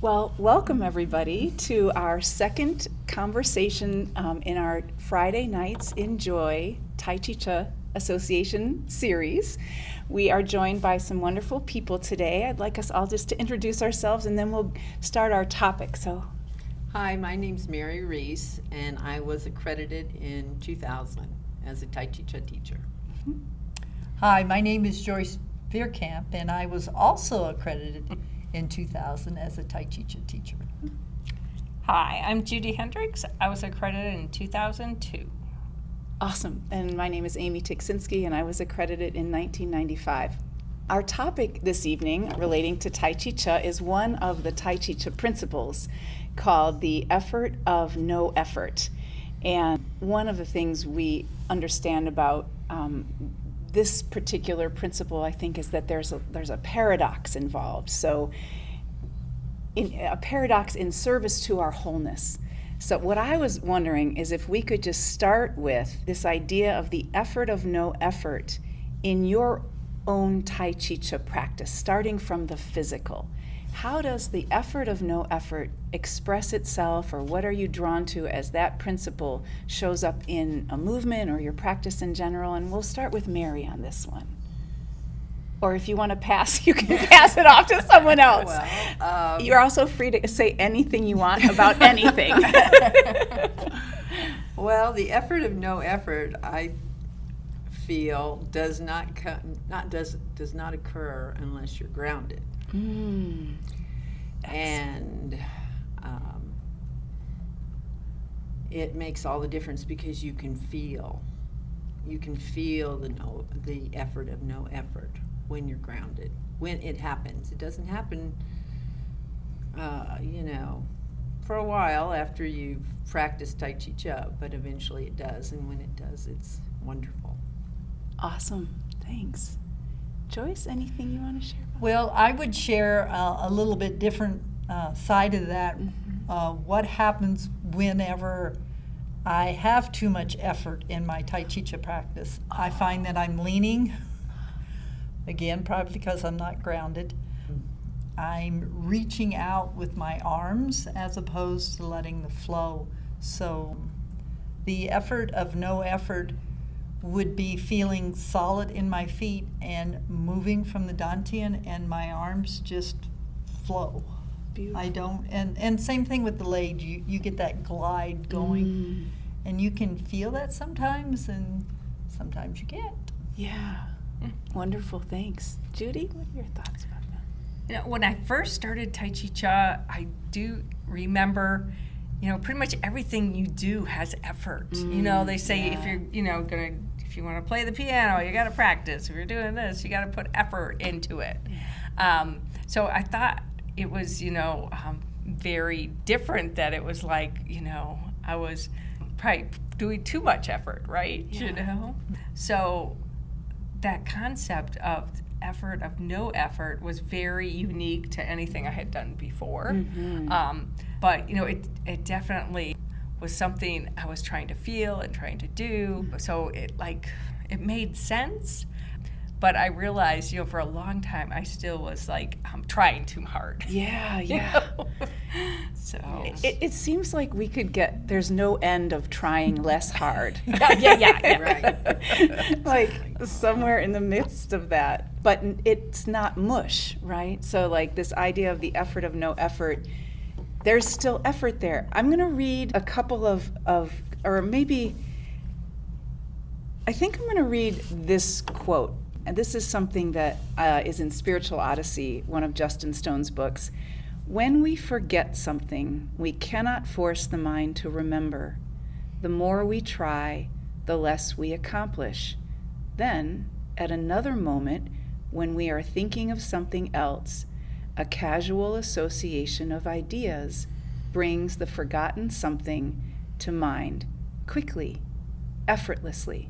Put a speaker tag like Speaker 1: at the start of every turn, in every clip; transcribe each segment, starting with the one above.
Speaker 1: Well, welcome everybody to our second conversation in our Friday Nights Enjoy T'ai Chi Chih Association series. We are joined by some wonderful people today. I'd like us all just to introduce ourselves and then we'll start our topic.
Speaker 2: Hi, my name's Mary Reese, and I was accredited in 2000 as a T'ai Chi Chih teacher.
Speaker 3: Hi, my name is Joyce Veerkamp, and I was also accredited in 2000 as a T'ai Chi Chih teacher.
Speaker 4: Hi, I'm Judy Hendricks. I was accredited in 2002.
Speaker 1: Awesome. And my name is Amy Tyksinski, and I was accredited in 1995. Our topic this evening relating to T'ai Chi Chih is one of the T'ai Chi Chih principles called the effort of no effort. And one of the things we understand about this particular principle, I think, is that there's a paradox involved. So a paradox in service to our wholeness. So what I was wondering is if we could just start with this idea of the effort of no effort in your own T'ai Chi Chih practice, starting from the physical. How does the effort of no effort express itself, or what are you drawn to as that principle shows up in a movement or your practice in general? And we'll start with Mary on this one. Or if you want to pass, you can pass it off to someone else.
Speaker 2: Well,
Speaker 1: you're also free to say anything you want about anything.
Speaker 2: Well, the effort of no effort, I feel, does not occur unless you're grounded. And it makes all the difference because you can feel the effort of no effort when you're grounded, when it happens. It doesn't happen for a while after you've practiced Tai Chi Chih, but eventually it does, and when it does, it's wonderful.
Speaker 1: Awesome. Thanks. Joyce, anything you want to share?
Speaker 3: Well, I would share a little bit different side of that. What happens whenever I have too much effort in my Tai Chi Chih practice? I find that I'm leaning, again, probably because I'm not grounded. I'm reaching out with my arms as opposed to letting the flow. So the effort of no effort would be feeling solid in my feet and moving from the dantian, and my arms just flow.
Speaker 1: Beautiful.
Speaker 3: I don't, and same thing with the leg. You get that glide going, and you can feel that sometimes, and sometimes you can't.
Speaker 1: Yeah. Wonderful. Thanks. Judy, what are your thoughts about that?
Speaker 4: When I first started Tai Chi Chih, I do remember, pretty much everything you do has effort. They say if you're, if you want to play the piano, you got to practice. If you're doing this, you got to put effort into it. So I thought it was, very different, that it was like, I was probably doing too much effort, right?
Speaker 1: Yeah.
Speaker 4: So that concept of effort of no effort was very unique to anything I had done before. But it definitely was something I was trying to feel and trying to do. So it made sense. But I realized, for a long time, I still was like, I'm trying too hard.
Speaker 1: Yeah.
Speaker 4: So
Speaker 1: It seems like we could there's no end of trying less hard.
Speaker 4: yeah.
Speaker 2: Right.
Speaker 1: Like somewhere in the midst of that. But it's not mush, right? So like this idea of the effort of no effort, there's still effort there. I'm going to read a couple of or maybe, I think I'm going to read this quote. And this is something that is in Spiritual Odyssey, one of Justin Stone's books. When we forget something, we cannot force the mind to remember. The more we try, the less we accomplish. Then, at another moment, when we are thinking of something else, a casual association of ideas brings the forgotten something to mind quickly, effortlessly.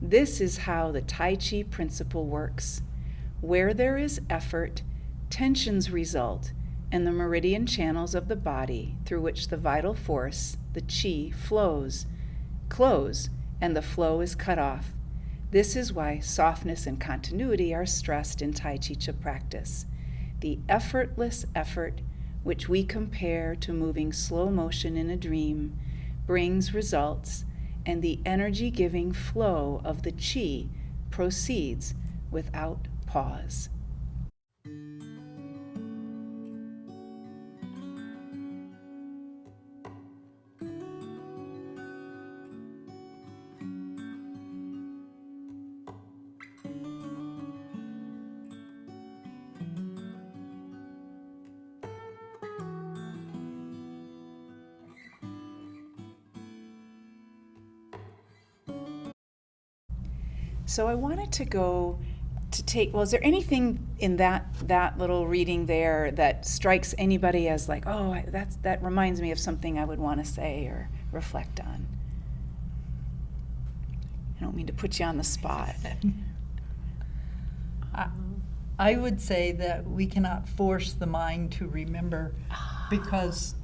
Speaker 1: This is how the Tai Chi principle works. Where there is effort, tensions result, and the meridian channels of the body through which the vital force, the Qi, flows, close, and the flow is cut off. This is why softness and continuity are stressed in Tai Chi Chih practice. The effortless effort, which we compare to moving slow motion in a dream, brings results, and the energy-giving flow of the Qi proceeds without pause. So I wanted to go to take, well, is there anything in that little reading there that strikes anybody as like, oh, that reminds me of something I would want to say or reflect on? I don't mean to put you on the spot.
Speaker 3: I would say that we cannot force the mind to remember, because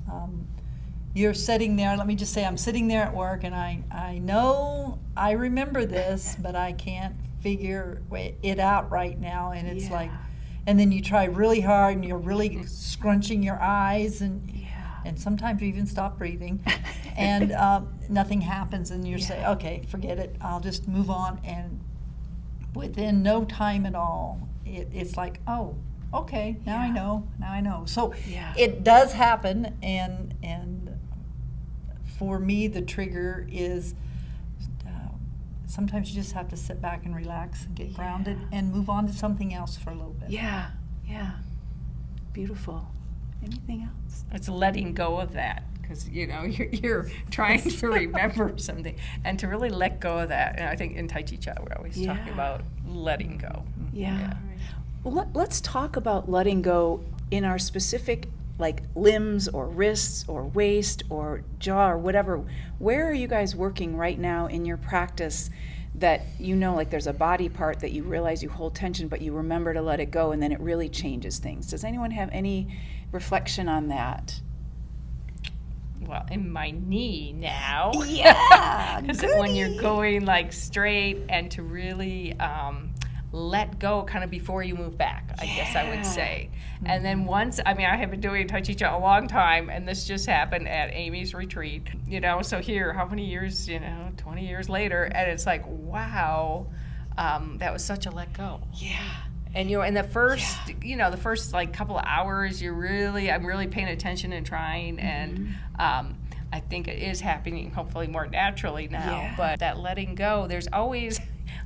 Speaker 3: you're sitting there, let me just say I'm sitting there at work and I know I remember this, but I can't figure it out right now, and it's like, and then you try really hard and you're really scrunching your eyes and sometimes you even stop breathing and nothing happens, and you say, okay, forget it, I'll just move on, and within no time at all, it's like, oh, okay, now I know. So it does happen, and for me, the trigger is sometimes you just have to sit back and relax and get grounded and move on to something else for a little bit.
Speaker 1: Yeah. Beautiful. Anything else?
Speaker 4: It's letting go of that, because you're trying to remember something, and to really let go of that. And I think in Tai Chi Chih we're always talking about letting go.
Speaker 1: Well, let's talk about letting go in our specific, like, limbs or wrists or waist or jaw or whatever. Where are you guys working right now in your practice that like there's a body part that you realize you hold tension, but you remember to let it go, and then it really changes things? Does anyone have any reflection on that?
Speaker 4: Well, in my knee now.
Speaker 1: Yeah,
Speaker 4: because when you're going like straight, and to really let go kind of before you move back, I guess I would say. And then once, I have been doing Tai Chi Chih a long time, and this just happened at Amy's retreat, so here, how many years, 20 years later, and it's like, wow, that was such a let go.
Speaker 1: Yeah.
Speaker 4: And in the first, the first like couple of hours, I'm really paying attention and trying, and I think it is happening hopefully more naturally now, but that letting go,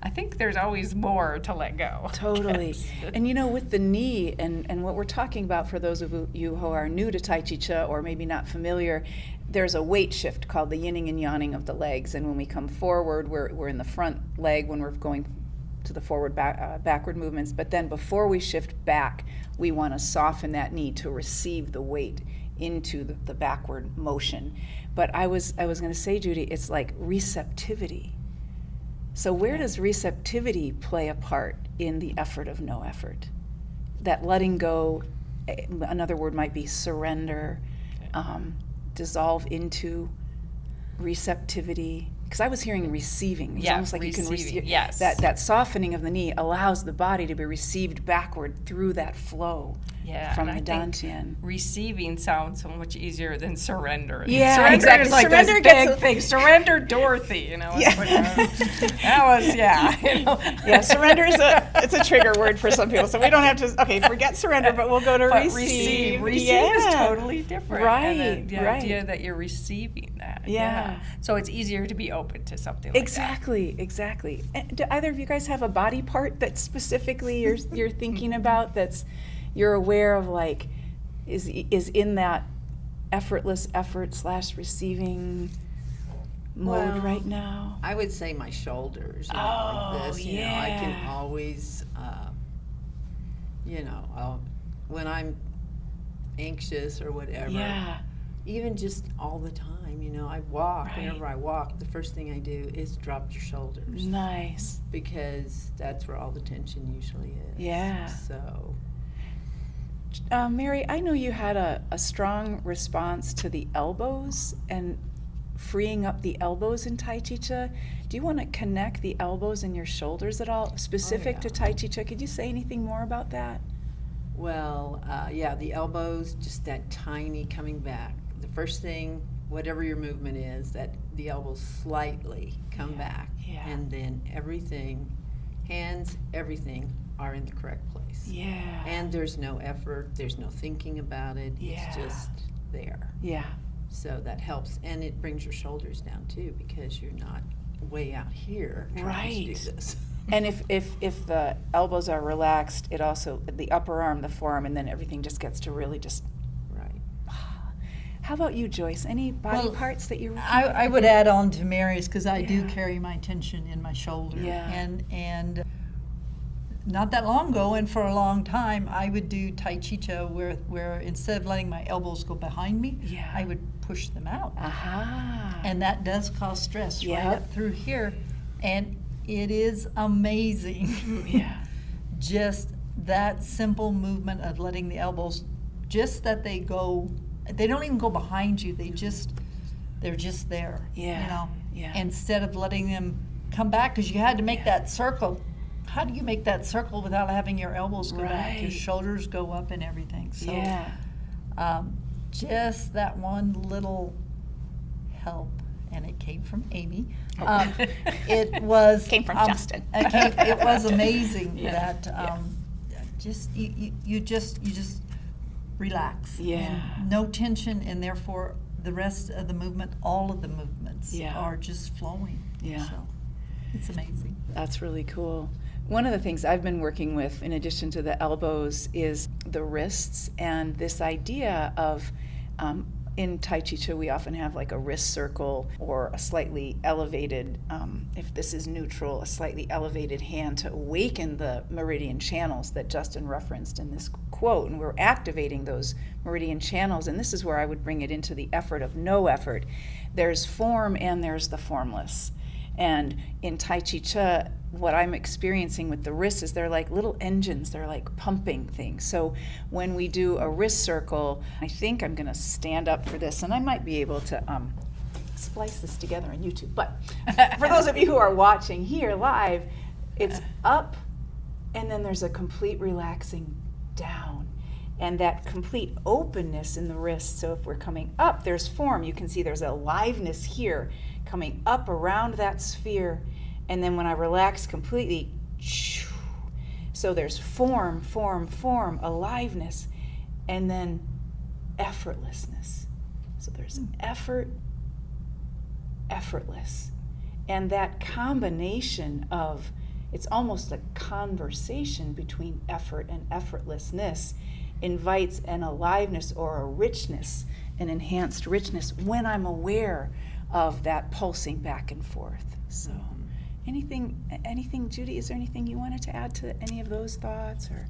Speaker 4: I think there's always more to let go.
Speaker 1: Totally. And with the knee and what we're talking about, for those of you who are new to Tai Chi Chih or maybe not familiar, there's a weight shift called the yinning and yanning of the legs. And when we come forward, we're in the front leg when we're going to the forward backward movements. But then before we shift back, we want to soften that knee to receive the weight into the backward motion. But I was going to say, Judy, it's like receptivity. So where does receptivity play a part in the effort of no effort? That letting go, another word might be surrender, dissolve into receptivity. Because I was hearing receiving. It's almost like
Speaker 4: receiving,
Speaker 1: you can receive.
Speaker 4: Yes.
Speaker 1: That softening of the knee allows the body to be received backward through that flow from the dantian.
Speaker 4: Receiving sounds so much easier than surrender.
Speaker 1: Yeah,
Speaker 4: surrender
Speaker 1: exactly.
Speaker 4: is like
Speaker 1: Surrender
Speaker 4: this
Speaker 1: gets
Speaker 4: big thing. Surrender, Dorothy. That was
Speaker 1: Yeah, surrender is it's a trigger word for some people, so we don't have to. Okay, forget surrender, but we'll go to receive.
Speaker 4: Receive is totally different.
Speaker 1: Right.
Speaker 4: And the idea that you're receiving that.
Speaker 1: Yeah.
Speaker 4: So it's easier to be open to something like that.
Speaker 1: Exactly. And do either of you guys have a body part that specifically you're thinking about, that's you're aware of, like, is in that effortless effort / receiving mode
Speaker 2: Well,
Speaker 1: right now?
Speaker 2: I would say my shoulders,
Speaker 1: Oh,
Speaker 2: like this. You know, I can
Speaker 1: yeah.
Speaker 2: always, when I'm anxious or whatever,
Speaker 1: Yeah.
Speaker 2: even just all the time, I walk.
Speaker 1: Right.
Speaker 2: Whenever I walk, the first thing I do is drop your shoulders
Speaker 1: Nice.
Speaker 2: because that's where all the tension usually is.
Speaker 1: Yeah.
Speaker 2: So,
Speaker 1: Mary, I know you had a strong response to the elbows and freeing up the elbows in Tai Chi Chih. Do you want to connect the elbows and your shoulders at all, specific
Speaker 2: yeah.
Speaker 1: to Tai Chi Chih? Could you say anything more about that?
Speaker 2: well, yeah, the elbows, just that tiny coming back. The first thing, whatever your movement is, that the elbows slightly come back.
Speaker 1: Yeah.
Speaker 2: And then everything, hands, everything are in the correct place.
Speaker 1: Yeah.
Speaker 2: And there's no effort, there's no thinking about it,
Speaker 1: Yeah.
Speaker 2: it's just there.
Speaker 1: Yeah.
Speaker 2: So that helps, and it brings your shoulders down too, because you're not way out here trying to do
Speaker 1: Right.
Speaker 2: this.
Speaker 1: And if the elbows are relaxed, it also, the upper arm, the forearm, and then everything just gets to really just.
Speaker 2: Right.
Speaker 1: How about you, Joyce? Any body
Speaker 3: Well,
Speaker 1: parts that you?
Speaker 3: I would add on to Mary's because I do
Speaker 1: Yeah.
Speaker 3: carry my tension in my shoulder.
Speaker 1: Yeah.
Speaker 3: And not that long ago, and for a long time, I would do Tai Chi Chih where instead of letting my elbows go behind me,
Speaker 1: Yeah.
Speaker 3: I would push them out.
Speaker 1: Aha.
Speaker 3: And that does cause stress right
Speaker 1: Yep.
Speaker 3: up through here. And it is amazing.
Speaker 1: Yeah.
Speaker 3: Just that simple movement of letting the elbows, just that they don't even go behind you, they're just there.
Speaker 1: Yeah,
Speaker 3: You know?
Speaker 1: yeah.
Speaker 3: Instead of letting them come back, because you had to make that circle. How do you make that circle without having your elbows go back? Your
Speaker 1: Right.
Speaker 3: shoulders go up and everything. So
Speaker 1: Yeah.
Speaker 3: just that one little help, and it came from Amy. It was
Speaker 1: Came from Justin.
Speaker 3: It was amazing
Speaker 1: Yeah.
Speaker 3: that just you just relax.
Speaker 1: Yeah.
Speaker 3: And no tension, and therefore the rest of the movement, all of the movements
Speaker 1: Yeah.
Speaker 3: are just flowing.
Speaker 1: Yeah.
Speaker 3: So it's amazing.
Speaker 1: That's really cool. One of the things I've been working with, in addition to the elbows, is the wrists, and this idea of, in Tai Chi Chih, we often have like a wrist circle or a slightly elevated, if this is neutral, a slightly elevated hand to awaken the meridian channels that Justin referenced in this quote. And we're activating those meridian channels, and this is where I would bring it into the effort of no effort. There's form and there's the formless. And in Tai Chi Chih, what I'm experiencing with the wrists is they're like little engines, they're like pumping things. So when we do a wrist circle, I think I'm gonna stand up for this, and I might be able to splice this together on YouTube. But for those of you who are watching here live, it's up, and then there's a complete relaxing down. And that complete openness in the wrist. So if we're coming up, there's form. You can see there's a aliveness here coming up around that sphere. And then when I relax completely, so there's form, aliveness, and then effortlessness. So there's effort, effortless. And that combination of, it's almost a conversation between effort and effortlessness, invites an aliveness or a richness, an enhanced richness when I'm aware of that pulsing back and forth. So anything, Judy, is there anything you wanted to add to any of those thoughts? Or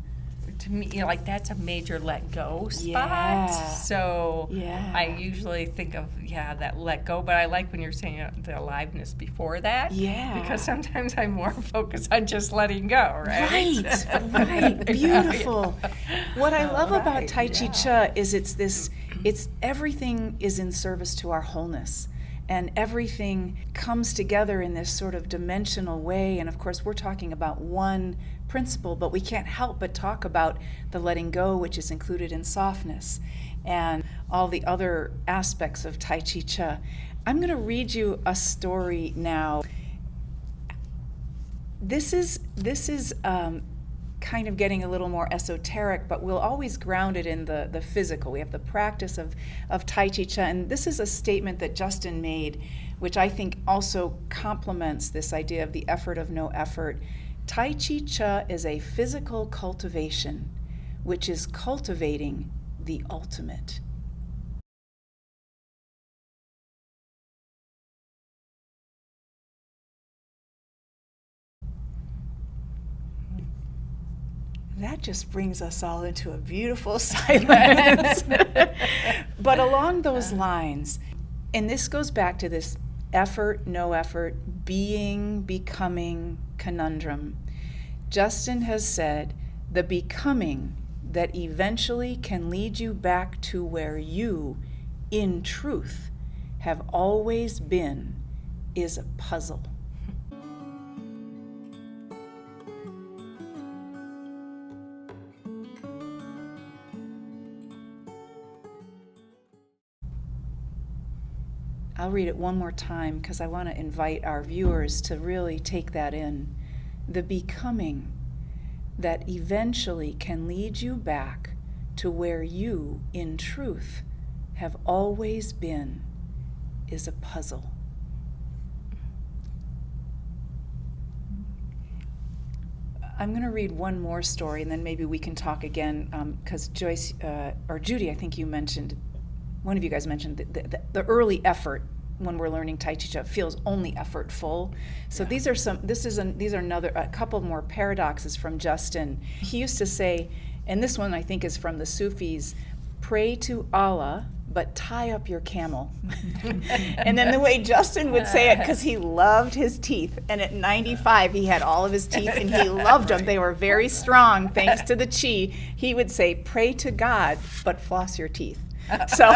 Speaker 4: To me, like that's a major let go spot.
Speaker 1: Yeah.
Speaker 4: So
Speaker 1: Yeah.
Speaker 4: I usually think of that let go, but I like when you're saying the aliveness before that.
Speaker 1: Yeah.
Speaker 4: Because sometimes I'm more focused on just letting go, right?
Speaker 1: Right, beautiful. What I love about
Speaker 4: Right,
Speaker 1: Tai Chi Chih is it's everything is in service to our wholeness. And everything comes together in this sort of dimensional way. And of course, we're talking about one principle, but we can't help but talk about the letting go, which is included in softness, and all the other aspects of Tai Chi Chih. I'm going to read you a story now. This is kind of getting a little more esoteric, but we'll always ground it in the physical. We have the practice of Tai Chi Chih, and this is a statement that Justin made, which I think also complements this idea of the effort of no effort. Tai Chi Chih is a physical cultivation, which is cultivating the ultimate. that just brings us all into a beautiful silence. But along those lines, and this goes back to this effort, no effort, being, becoming conundrum. Justin has said the becoming that eventually can lead you back to where you, in truth, have always been, is a puzzle. I'll read it one more time because I want to invite our viewers to really take that in. The becoming that eventually can lead you back to where you, in truth, have always been, is a puzzle. I'm going to read one more story, and then maybe we can talk again, because Joyce, or Judy, I think you mentioned, one of you guys mentioned the early effort when we're learning Tai Chi Chih feels only effortful. So these are a couple more paradoxes from Justin. He used to say, and this one I think is from the Sufis, pray to Allah, but tie up your camel. And then the way Justin would say it, because he loved his teeth, and at 95 he had all of his teeth and he loved them. They were very strong thanks to the Chi. He would say, pray to God, but floss your teeth. So,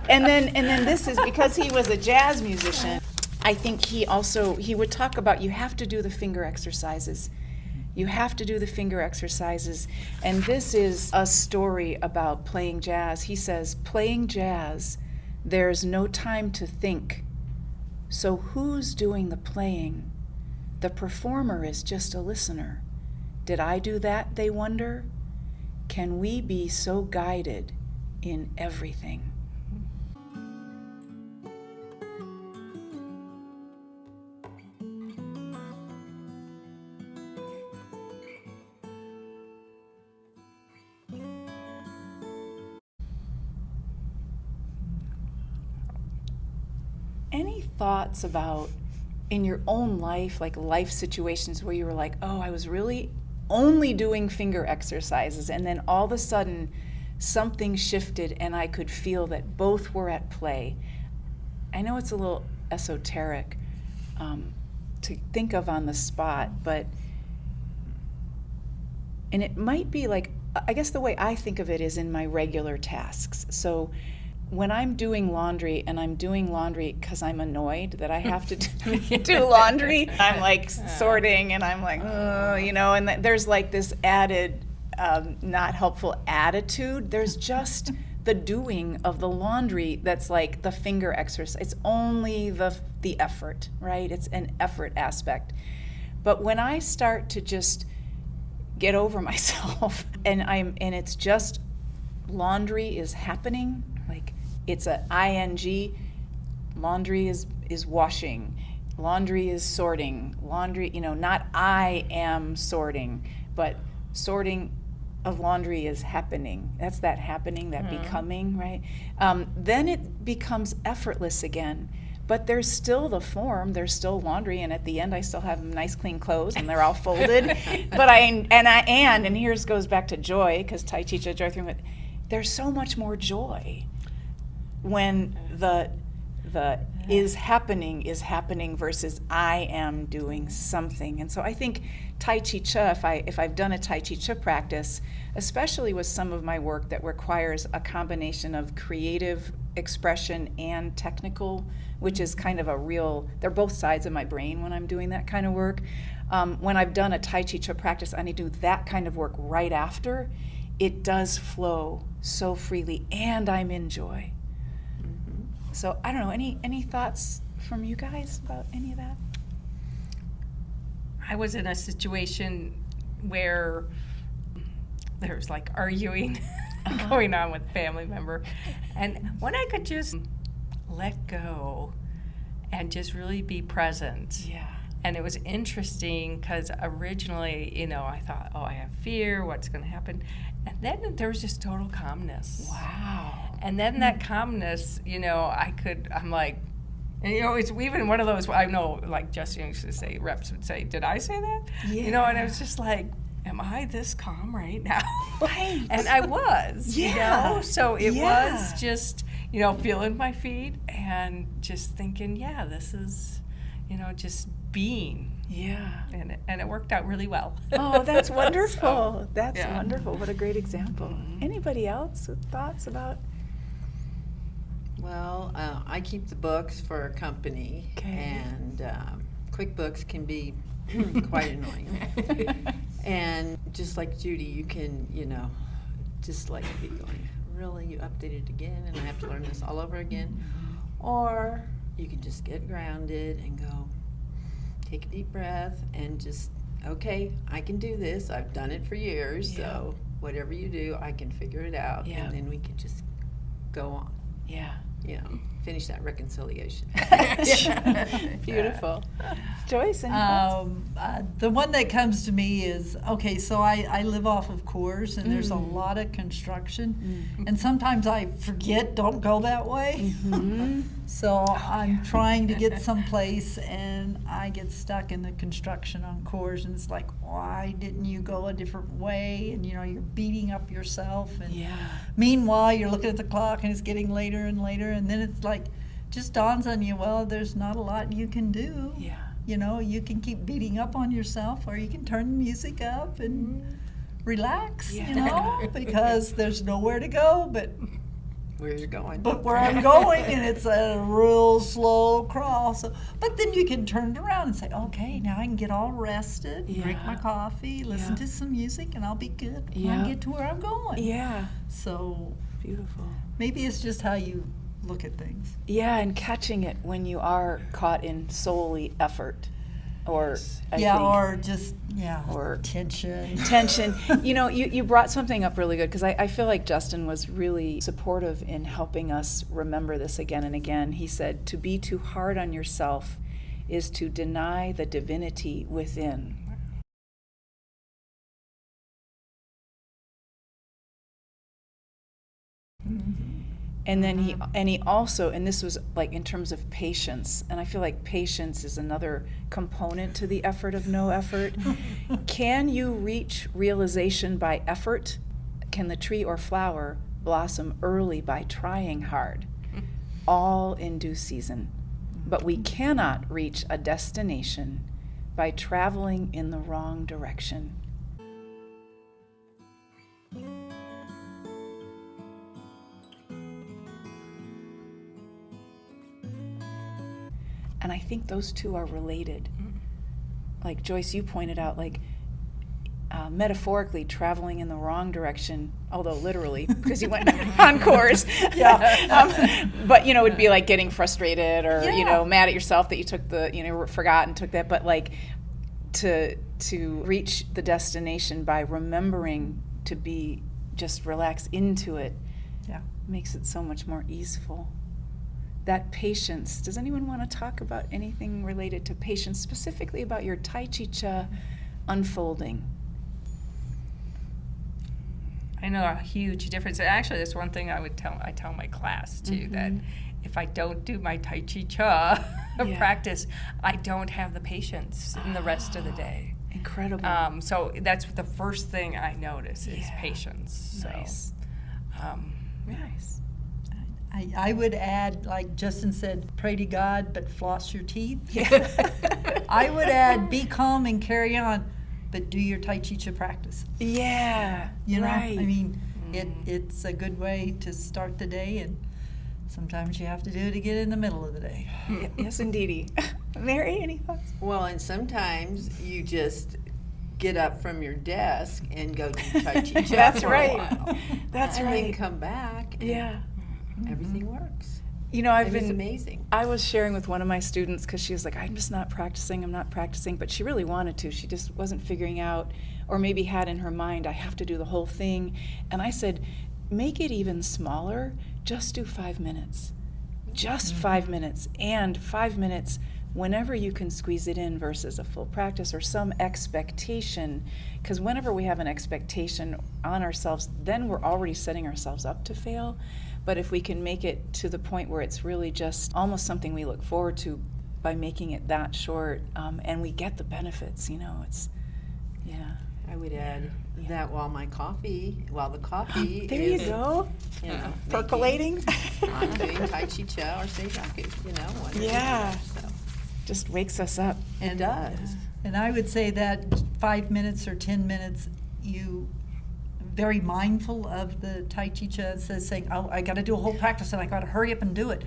Speaker 1: and then this is because he was a jazz musician. I think he would talk about you have to do the finger exercises. You have to do the finger exercises. And this is a story about playing jazz. He says, playing jazz, there's no time to think. So who's doing the playing? The performer is just a listener. Did I do that, they wonder? Can we be so guided in everything? Any thoughts about in your own life, like life situations where you were like, oh, I was really only doing finger exercises, and then all of a sudden something shifted and I could feel that both were at play? I know it's a little esoteric to think of on the spot, and it might be like, I guess the way I think of it is in my regular tasks. So when I'm doing laundry, and I'm doing laundry because I'm annoyed that I have to do laundry, I'm like sorting, and I'm like, oh, and there's like this added not helpful attitude. There's just the doing of the laundry that's like the finger exercise. It's only the effort, right? It's an effort aspect. But when I start to just get over myself and it's just laundry is happening, like it's a ing, laundry is washing, laundry is sorting, laundry, not I am sorting, but sorting of laundry is happening. That's that happening, that becoming, right? Then it becomes effortless again. But there's still the form, there's still laundry, and at the end I still have nice clean clothes and they're all folded. But and here's goes back to joy, because Tai Chi Chih, joy through, there's so much more joy when the is happening versus I am doing something. And so I think Tai Chi Chih, if I've done a Tai Chi Chih practice, especially with some of my work that requires a combination of creative expression and technical, which is kind of they're both sides of my brain when I'm doing that kind of work. When I've done a Tai Chi Chih practice, I need to do that kind of work right after. It does flow so freely, and I'm in joy. So I don't know, any thoughts from you guys about any of that?
Speaker 4: I was in a situation where there was like arguing going on with a family member, and when I could just let go and just really be present.
Speaker 1: Yeah.
Speaker 4: And it was interesting because originally, I thought, oh, I have fear, what's going to happen? And then there was just total calmness.
Speaker 1: Wow.
Speaker 4: And then that calmness, I'm like, And it's even one of those, I know, like Justin used to say, reps would say, did I say that? And I was just like, am I this calm right now?
Speaker 1: Right.
Speaker 4: And I was, so it
Speaker 1: Yeah.
Speaker 4: was just, feeling my feet and just thinking, this is, just being.
Speaker 1: Yeah.
Speaker 4: And it worked out really well.
Speaker 1: Oh, that's wonderful.
Speaker 4: So,
Speaker 1: That's
Speaker 4: yeah.
Speaker 1: wonderful. What a great example. Anybody else with thoughts about?
Speaker 2: Well, I keep the books for a company,
Speaker 1: Okay.
Speaker 2: and QuickBooks can be quite annoying. And just like Judy, you can, just like be going, really, you updated it again, and I have to learn this all over again? Or you can just get grounded and go, take a deep breath, and just, okay, I can do this. I've done it for years, so whatever you do, I can figure it out,
Speaker 1: Yeah.
Speaker 2: and then we can just go on.
Speaker 1: Yeah.
Speaker 2: Finish that reconciliation.
Speaker 1: Beautiful. Joyce, any thoughts?
Speaker 3: The one that comes to me is, okay, so I live off of Coors, and there's a lot of construction, and sometimes I forget, don't go that way. So I'm trying to get someplace, and I get stuck in the construction on Coors, and it's like, why didn't you go a different way? And you're beating up yourself, and meanwhile you're looking at the clock, and it's getting later and later, and then it's like, just dawns on you, well, there's not a lot you can do. You can keep beating up on yourself, or you can turn the music up and relax, because there's nowhere to go but
Speaker 2: Where you're going.
Speaker 3: where I'm going, and it's a real slow crawl. So, but then you can turn it around and say, okay, now I can get all rested, drink my coffee, listen to some music, and I'll be good when I get to where I'm going. So
Speaker 1: Beautiful.
Speaker 3: maybe it's just how you look at things.
Speaker 1: Yeah, and catching it when you are caught in solely effort, or
Speaker 3: or just
Speaker 1: or
Speaker 3: tension.
Speaker 1: tension. You brought something up really good, because I feel like Justin was really supportive in helping us remember this again and again. He said, to be too hard on yourself is to deny the divinity within. And then he also, and this was like in terms of patience, and I feel like patience is another component to the effort of no effort. Can you reach realization by effort? Can the tree or flower blossom early by trying hard? All in due season. But we cannot reach a destination by traveling in the wrong direction. And I think those two are related. Like Joyce, you pointed out, like metaphorically traveling in the wrong direction, although literally, because you went on course. But it'd be like getting frustrated, or mad at yourself that you took forgot and took that. But like to reach the destination by remembering to be just relax into it, makes it so much more easeful. That patience. Does anyone want to talk about anything related to patience, specifically about your Tai Chi Chih unfolding?
Speaker 4: I know a huge difference. Actually, that's one thing I tell my class too, that if I don't do my Tai Chi Chih practice, I don't have the patience in the rest of the day.
Speaker 1: Incredible.
Speaker 4: So that's the first thing I notice is patience.
Speaker 1: Nice.
Speaker 4: So,
Speaker 1: Nice.
Speaker 3: I would add, like Justin said, pray to God, but floss your teeth. I would add, be calm and carry on, but do your Tai Chi Chih practice.
Speaker 1: Yeah. Right.
Speaker 3: I mean, it's a good way to start the day, and sometimes you have to do it to get in the middle of the day.
Speaker 1: Yes, indeedy. Mary, any thoughts?
Speaker 2: Well, and sometimes you just get up from your desk and go do Tai Chi Chih
Speaker 1: That's
Speaker 2: for
Speaker 1: right.
Speaker 2: a while.
Speaker 1: That's
Speaker 2: and
Speaker 1: right.
Speaker 2: then come back and everything works. It's amazing.
Speaker 1: I was sharing with one of my students, because she was like, I'm not practicing, but she really wanted to. She just wasn't figuring out, or maybe had in her mind, I have to do the whole thing. And I said, make it even smaller, just do 5 minutes. Just 5 minutes, and 5 minutes whenever you can squeeze it in versus a full practice or some expectation, because whenever we have an expectation on ourselves, then we're already setting ourselves up to fail. But if we can make it to the point where it's really just almost something we look forward to by making it that short, and we get the benefits, it's, yeah.
Speaker 2: I would add
Speaker 1: Yeah.
Speaker 2: that while the coffee
Speaker 1: There
Speaker 2: is,
Speaker 1: you go. Percolating.
Speaker 2: I'm doing Tai Chi Chih or Seiyaku, one or the
Speaker 1: Yeah.
Speaker 2: other, so.
Speaker 1: Just wakes us up.
Speaker 2: It does.
Speaker 3: And I would say that 5 minutes or 10 minutes, you very mindful of the Tai Chi Chih, saying, oh, I got to do a whole practice and I got to hurry up and do it.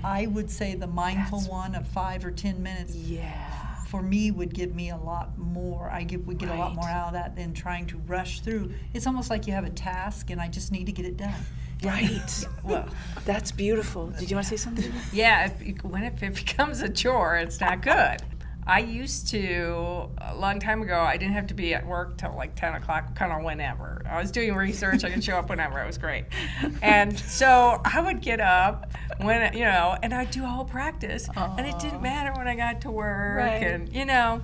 Speaker 3: I would say the mindful one of 5 or 10 minutes,
Speaker 1: Yeah.
Speaker 3: for me, would give me a lot more. Would get a lot
Speaker 1: Right.
Speaker 3: more out of that than trying to rush through. It's almost like you have a task and I just need to get it done.
Speaker 1: Right. Well, that's beautiful. Did you want to say something?
Speaker 4: Yeah, when it becomes a chore, it's not good. I used to, a long time ago, I didn't have to be at work till like 10 o'clock, kind of whenever. I was doing research, I could show up whenever, it was great. And so I would get up when, and I'd do a whole practice, and it didn't matter when I got to work.
Speaker 1: Right.
Speaker 4: And,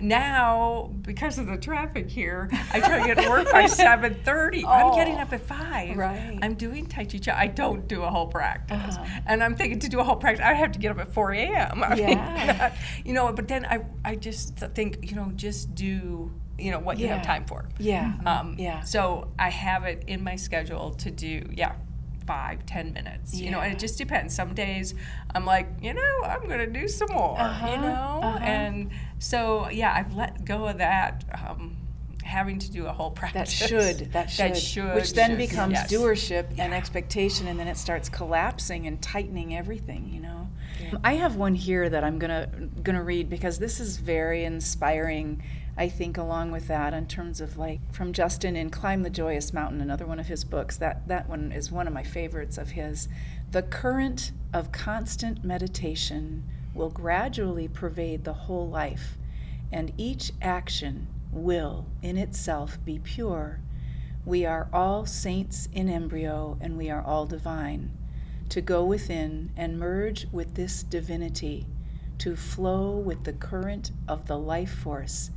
Speaker 4: now, because of the traffic here, I try to get to work by 7:30. I'm getting up at 5.
Speaker 1: Right.
Speaker 4: I'm doing Tai Chi Chih. I don't do a whole practice.
Speaker 1: Uh-huh.
Speaker 4: And I'm thinking to do a whole practice, I have to get up at 4 a.m.
Speaker 1: Yeah.
Speaker 4: But then I just think, just do, what you have
Speaker 1: Yeah.
Speaker 4: time for.
Speaker 1: Yeah. Yeah.
Speaker 4: So I have it in my schedule to do, 5-10 minutes, and
Speaker 1: Yeah.
Speaker 4: it just depends. Some days I'm like, I'm going to do some more, and so, I've let go of that, having to do a whole practice.
Speaker 1: That should. Which then becomes
Speaker 4: yes.
Speaker 1: doership and expectation, and then it starts collapsing and tightening everything, I have one here that I'm gonna read because this is very inspiring, I think, along with that, in terms of from Justin in Climb the Joyous Mountain, another one of his books. That one is one of my favorites of his. The current of constant meditation will gradually pervade the whole life, and each action will in itself be pure. We are all saints in embryo, and we are all divine. To go within and merge with this divinity, to flow with the current of the life force,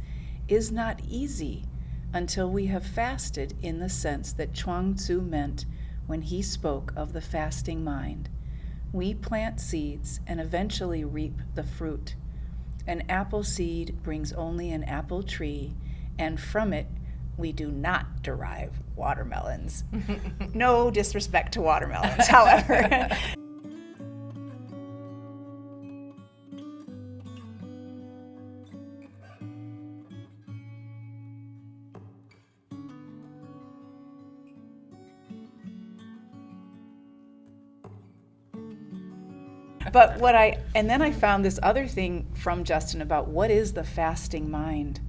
Speaker 1: is not easy until we have fasted in the sense that Chuang Tzu meant when he spoke of the fasting mind. We plant seeds and eventually reap the fruit. An apple seed brings only an apple tree, and from it we do not derive watermelons. No disrespect to watermelons, however. But then I found this other thing from Justin about what is the fasting mind.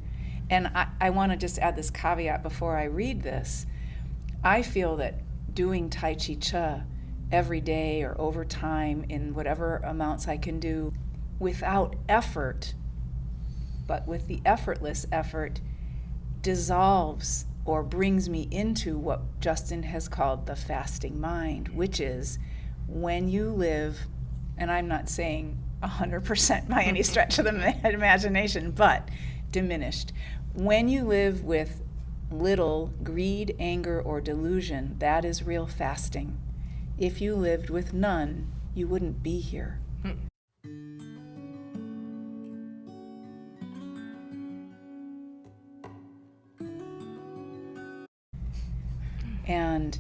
Speaker 1: And I want to just add this caveat before I read this. I feel that doing Tai Chi Chih every day or over time in whatever amounts I can do without effort, but with the effortless effort, dissolves or brings me into what Justin has called the fasting mind, which is when you live, and I'm not saying 100% by any stretch of the imagination, but diminished. When you live with little greed, anger, or delusion, that is real fasting. If you lived with none, you wouldn't be here. And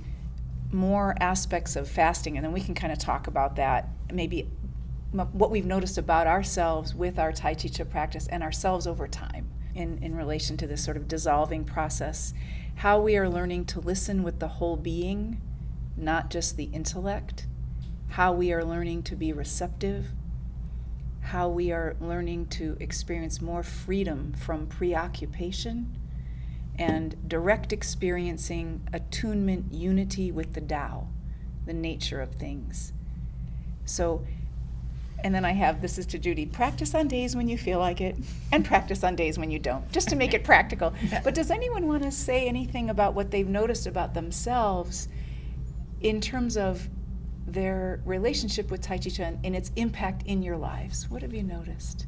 Speaker 1: more aspects of fasting, and then we can kind of talk about that, maybe what we've noticed about ourselves with our Tai Chi Chih practice and ourselves over time in relation to this sort of dissolving process, how we are learning to listen with the whole being, not just the intellect, how we are learning to be receptive, how we are learning to experience more freedom from preoccupation, and direct experiencing attunement, unity with the Tao, the nature of things. So, and then I have, this is to Judy, practice on days when you feel like it, and practice on days when you don't, just to make it practical. But does anyone want to say anything about what they've noticed about themselves in terms of their relationship with Tai Chi Chih and its impact in your lives? What have you noticed?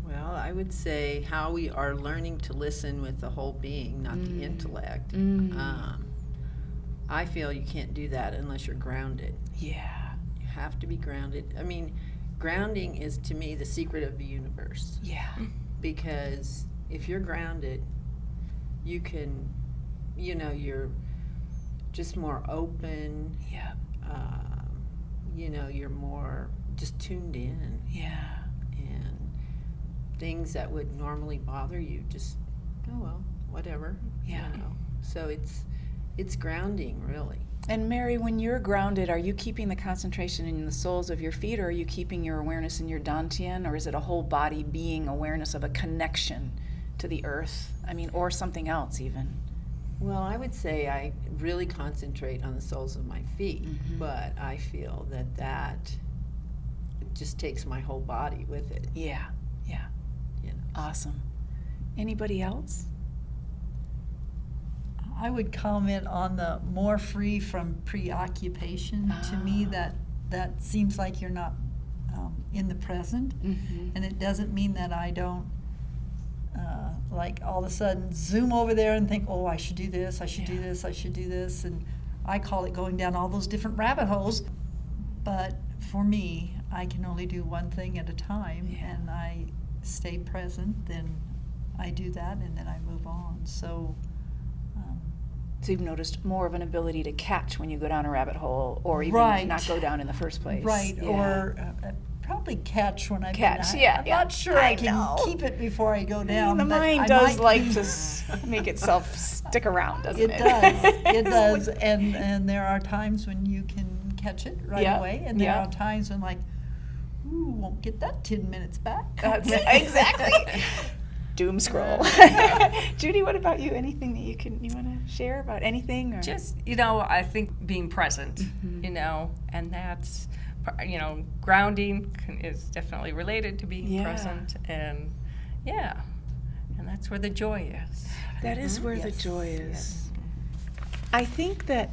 Speaker 2: Well, I would say how we are learning to listen with the whole being, not the intellect. I feel you can't do that unless you're grounded.
Speaker 1: Yeah.
Speaker 2: You have to be grounded. I mean, grounding is, to me, the secret of the universe.
Speaker 1: Yeah.
Speaker 2: Because if you're grounded, you can, you're just more open.
Speaker 1: Yeah.
Speaker 2: You're more just tuned in.
Speaker 1: Yeah.
Speaker 2: And things that would normally bother you, just, oh well, whatever.
Speaker 1: Yeah.
Speaker 2: So it's grounding, really.
Speaker 1: And Mary, when you're grounded, are you keeping the concentration in the soles of your feet, or are you keeping your awareness in your dantian, or is it a whole body being awareness of a connection to the earth? I mean, or something else even?
Speaker 2: Well, I would say I really concentrate on the soles of my feet, but I feel that just takes my whole body with it.
Speaker 1: Yeah. Yeah. Awesome. Anybody else?
Speaker 3: I would comment on the more free from preoccupation. To me, that seems like you're not in the present, and it doesn't mean that I don't like all of a sudden zoom over there and think, oh, I should do this, I should do this, I should do this, and I call it going down all those different rabbit holes. But for me, I can only do one thing at a time, and I stay present. Then I do that, and then I move on. So
Speaker 1: you've noticed more of an ability to catch when you go down a rabbit hole, or even not go down in the first place.
Speaker 3: Right,
Speaker 1: Yeah.
Speaker 3: or probably catch when I
Speaker 1: Catch,
Speaker 3: I'm not sure I can keep it before I go down.
Speaker 1: The
Speaker 3: but
Speaker 1: mind
Speaker 3: I
Speaker 1: does
Speaker 3: might
Speaker 1: like
Speaker 3: be-
Speaker 1: to make itself stick around, doesn't it?
Speaker 3: It does. It does, and there are times when you can catch it right away, and there are times when ooh, won't get that 10 minutes back.
Speaker 1: That's exactly. Doom scroll. Judy, what about you? Anything that you want to share about anything? Or?
Speaker 4: Just, I think being present, and that's, grounding is definitely related to being present, and and that's where the joy is.
Speaker 1: That is where the
Speaker 3: Yes.
Speaker 1: joy is. I think that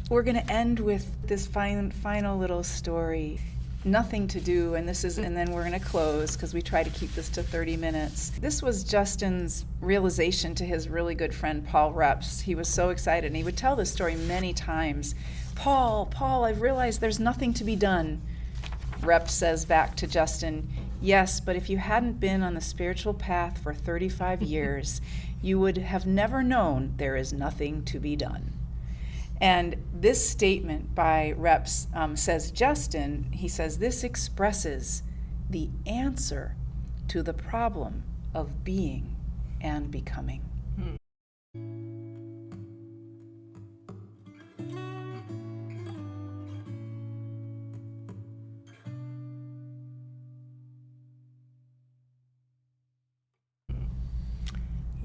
Speaker 1: we're going to end with this final little story. Nothing to do, and then we're going to close because we try to keep this to 30 minutes. This was Justin's realization to his really good friend Paul Reps. He was so excited, and he would tell this story many times. Paul, I've realized there's nothing to be done. Reps says back to Justin, yes, but if you hadn't been on the spiritual path for 35 years, you would have never known there is nothing to be done. And this statement by Reps says, Justin, he says, this expresses the answer to the problem of being and becoming.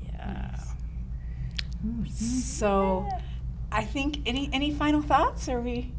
Speaker 4: Yeah.
Speaker 1: So I think any final thoughts? Are we?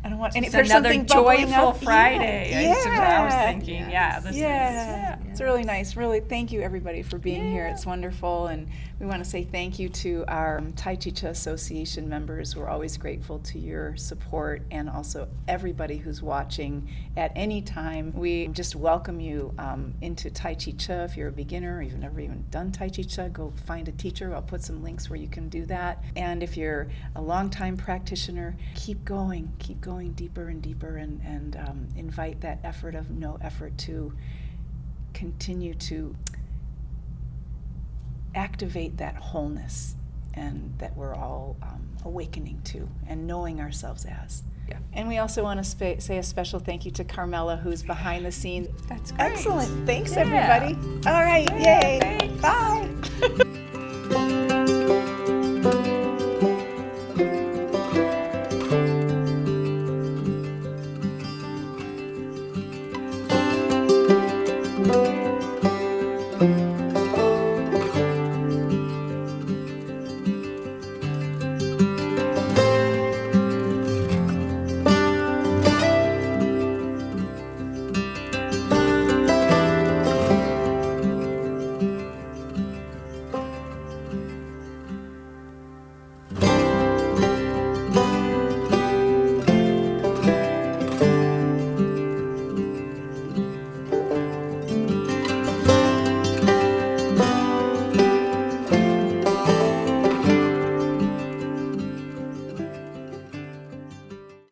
Speaker 1: I don't want any.
Speaker 4: It's
Speaker 1: There's
Speaker 4: another
Speaker 1: something bubbling
Speaker 4: joyful
Speaker 1: up.
Speaker 4: Friday.
Speaker 1: Yeah.
Speaker 4: That's what I was thinking. Yeah. This
Speaker 1: Yeah,
Speaker 4: is.
Speaker 1: it's really nice. Really, thank you everybody for being here. It's wonderful, and we want to say thank you to our T'ai Chi Chih Association members. We're always grateful to your support, and also everybody who's watching at any time. We just welcome you into T'ai Chi Chih. If you're a beginner, or you've never even done T'ai Chi Chih, go find a teacher. I'll put some links where you can do that. And if you're a longtime practitioner, keep going deeper and deeper, and invite that effort of no effort to continue to activate that wholeness, and that we're all awakening to and knowing ourselves as.
Speaker 4: Yeah.
Speaker 1: And we also want to say a special thank you to Carmela, who's behind the scenes.
Speaker 4: That's great.
Speaker 1: Excellent. Thanks,
Speaker 4: Yeah.
Speaker 1: everybody. All right. Yay.
Speaker 4: Thanks.
Speaker 1: Bye.